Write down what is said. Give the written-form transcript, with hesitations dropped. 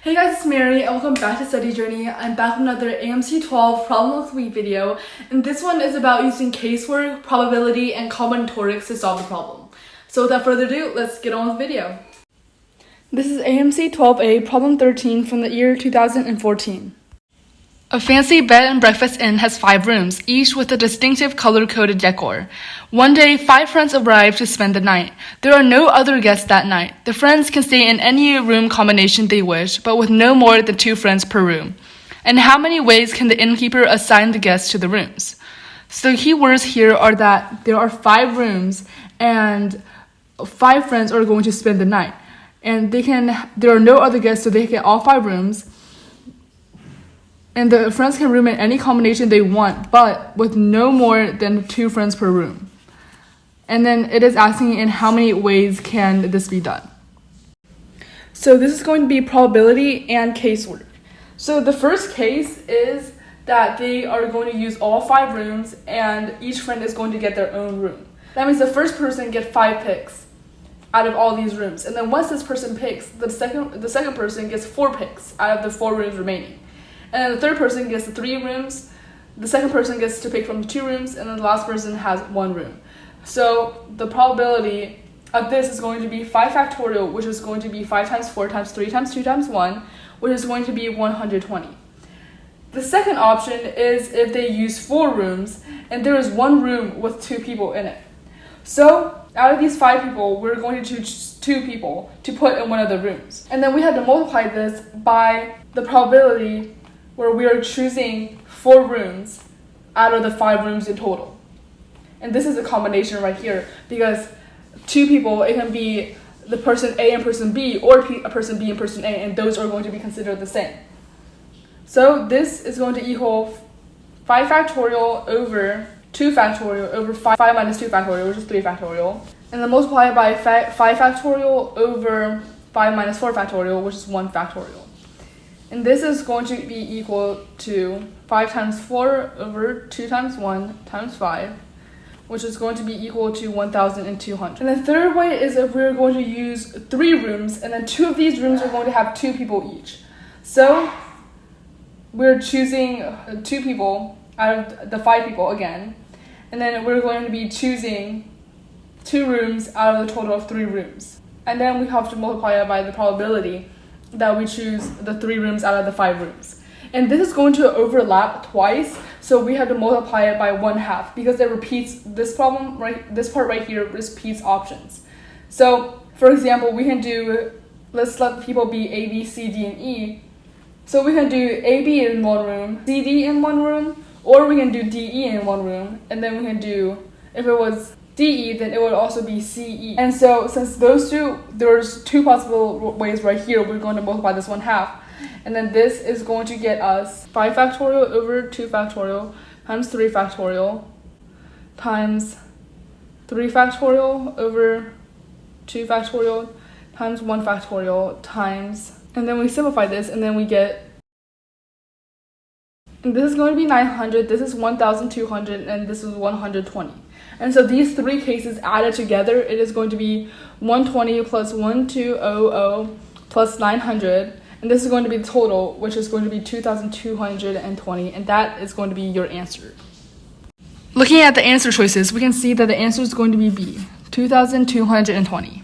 Hey guys, it's Mary and welcome back to Study Journey. I'm back with another AMC 12 problem of the week video, and this one is about using casework, probability, and combinatorics to solve the problem. So without further ado, let's get on with the video. This is AMC 12A problem 13 from the year 2014. A fancy bed and breakfast inn has 5 rooms, each with a distinctive color-coded decor. One day, 5 friends arrive to spend the night. There are no other guests that night. The friends can stay in any room combination they wish, but with no more than 2 friends per room. And how many ways can the innkeeper assign the guests to the rooms? So the key words here are that there are 5 rooms and 5 friends are going to spend the night. And there are no other guests, so they can get all 5 rooms. And the friends can room in any combination they want, but with no more than 2 friends per room. And then it is asking in how many ways can this be done. So this is going to be probability and casework. So the first case is that they are going to use all 5 rooms and each friend is going to get their own room. That means the first person gets 5 picks out of all these rooms. And then once this person picks, the second person gets 4 picks out of the 4 rooms remaining. And then the third person gets the 3 rooms, the second person gets to pick from the 2 rooms, and then the last person has 1 room. So the probability of this is going to be 5 factorial, which is going to be 5 times 4 times 3 times 2 times 1, which is going to be 120. The second option is if they use 4 rooms, and there is 1 room with 2 people in it. So out of these 5 people, we're going to choose 2 people to put in one of the rooms. And then we have to multiply this by the probability where we are choosing 4 rooms out of the 5 rooms in total. And this is a combination right here, because 2 people, it can be the person A and person B, or a person B and person A, and those are going to be considered the same. So this is going to equal 5 factorial over 2 factorial over 5 minus 2 factorial, which is 3 factorial. And then multiply it by 5 factorial over 5 minus 4 factorial, which is 1 factorial. And this is going to be equal to 5 times 4 over 2 times 1 times 5, which is going to be equal to 1,200. And the third way is if we're going to use 3 rooms, and then 2 of these rooms are going to have 2 people each. So we're choosing 2 people out of the 5 people again, and then we're going to be choosing 2 rooms out of the total of 3 rooms. And then we have to multiply it by the probability that we choose the 3 rooms out of the 5 rooms. And this is going to overlap twice, so we have to multiply it by 1/2 because it repeats this problem, right? This part right here repeats options. So for example, we can do, let's let people be A, B, C, D, and E. So we can do A, B in 1 room, C, D in 1 room, or we can do D, E in 1 room, and then we can do, if it was DE, then it would also be CE. And so since there's 2 possible ways right here, we're going to multiply this 1/2. And then this is going to get us 5 factorial over 2 factorial times 3 factorial times 3 factorial over 2 factorial times 1 factorial times, and then we simplify this, and then we get, and this is going to be 900, this is 1,200, and this is 120. And so these 3 cases added together, it is going to be 120 plus 1200 plus 900. And this is going to be the total, which is going to be 2,220. And that is going to be your answer. Looking at the answer choices, we can see that the answer is going to be B, 2,220.